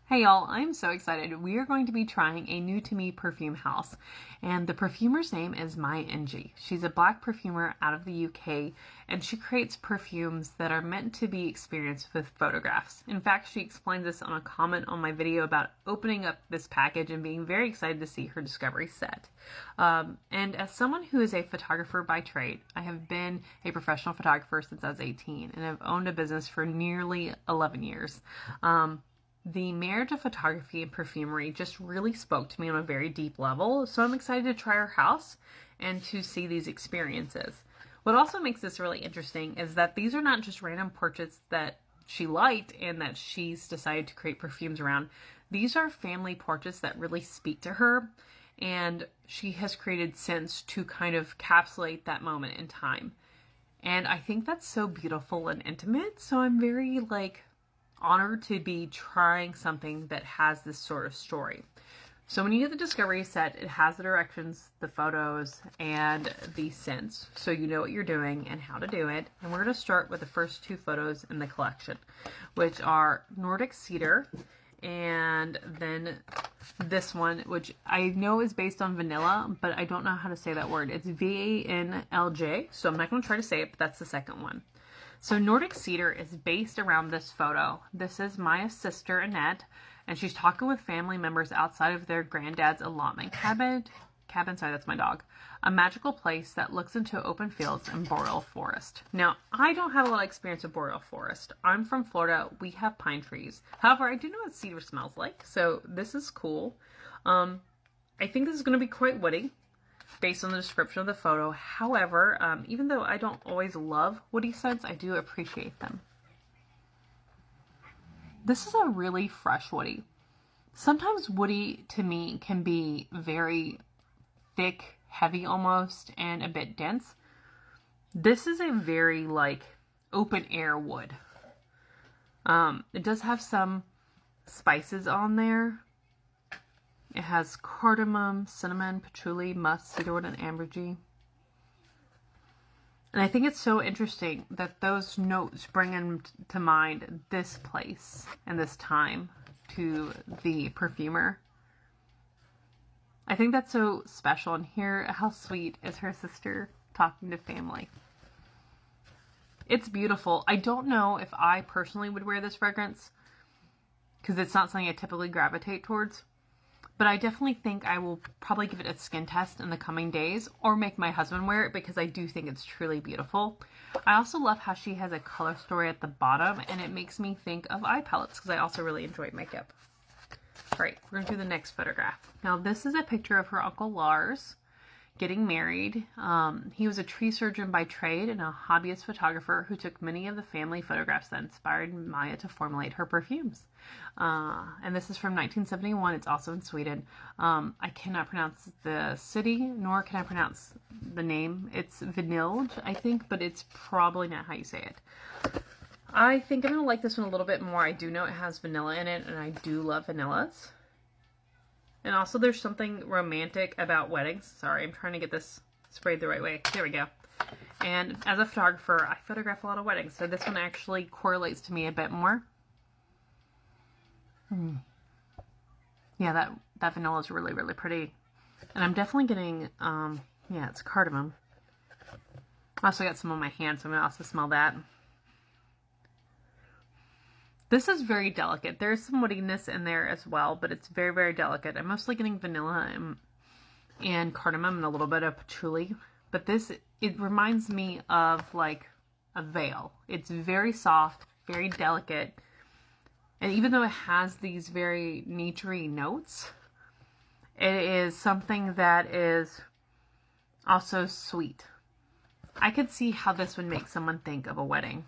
Hey y'all, I'm so excited. We are going to be trying a new to me perfume house, and the perfumer's name is Njie. She's a black perfumer out of the UK, and she creates perfumes that are meant to be experienced with photographs. In fact, she explains this on a comment on my video about opening up this package and being very excited to see her discovery set. And as someone who is a photographer by trade, I have been a professional photographer since I was 18, and I've owned a business for nearly 11 years. The marriage of photography and perfumery just really spoke to me on a very deep level, so I'm excited to try her house and to see these experiences. What also makes this really interesting is that these are not just random portraits that she liked and that she's decided to create perfumes around. These are family portraits that really speak to her, and she has created scents to kind of encapsulate that moment in time. And I think that's so beautiful and intimate, so I'm very honored to be trying something that has this sort of story. So when you get the discovery set, it has the directions, the photos, and the scents, so you know what you're doing and how to do it. And we're going to start with the first two photos in the collection, which are Nordic Cedar, and then this one, which I know is based on vanilla, but I don't know how to say that word. It's VANLJ, so I'm not going to try to say it, but that's the second one. So Nordic Cedar is based around this photo. This is Maya's sister, Annette, and she's talking with family members outside of their granddad's allotment cabin, sorry, that's my dog. A magical place that looks into open fields and boreal forest. Now, I don't have a lot of experience with boreal forest. I'm from Florida. We have pine trees. However, I do know what cedar smells like, so this is cool. I think this is going to be quite woody, based on the description of the photo. However, even though I don't always love woody scents, I do appreciate them. This is a really fresh woody. Sometimes woody to me can be very thick, heavy almost, and a bit dense. This is a very open air wood. It does have some spices on there. It has cardamom, cinnamon, patchouli, musk, cedarwood, and ambergris. And I think it's so interesting that those notes bring into mind this place and this time to the perfumer. I think that's so special. And here, how sweet is her sister talking to family. It's beautiful. I don't know if I personally would wear this fragrance because it's not something I typically gravitate towards. But I definitely think I will probably give it a skin test in the coming days or make my husband wear it because I do think it's truly beautiful. I also love how she has a color story at the bottom, and it makes me think of eye palettes because I also really enjoy makeup. All right, we're going to do the next photograph. Now, this is a picture of her Uncle Lars getting married. He was a tree surgeon by trade and a hobbyist photographer who took many of the family photographs that inspired Maya to formulate her perfumes. And this is from 1971. It's also in Sweden. I cannot pronounce the city, nor can I pronounce the name. It's Vanilj, I think, but it's probably not how you say it. I think I'm going to like this one a little bit more. I do know it has vanilla in it, and I do love vanillas. And also there's something romantic about weddings. Sorry, I'm trying to get this sprayed the right way. There we go. And as a photographer, I photograph a lot of weddings, so this one actually correlates to me a bit more. Yeah, that vanilla is really, really pretty. And I'm definitely getting, yeah, it's cardamom. I also got some on my hand, so I'm going to also smell that. This is very delicate. There's some woodiness in there as well, but it's very, very delicate. I'm mostly getting vanilla and cardamom and a little bit of patchouli. But this, it reminds me of a veil. It's very soft, very delicate. And even though it has these very nature-y notes, it is something that is also sweet. I could see how this would make someone think of a wedding.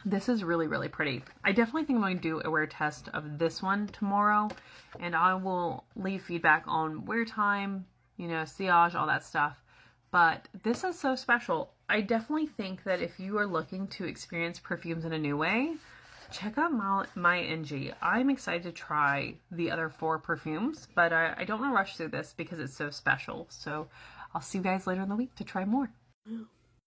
This is really, really pretty. I definitely think I'm going to do a wear test of this one tomorrow, and I will leave feedback on wear time, sillage, all that stuff. But this is so special. I definitely think that if you are looking to experience perfumes in a new way, check out Njie. I'm excited to try the other 4 perfumes, but I don't want to rush through this because it's so special. So I'll see you guys later in the week to try more.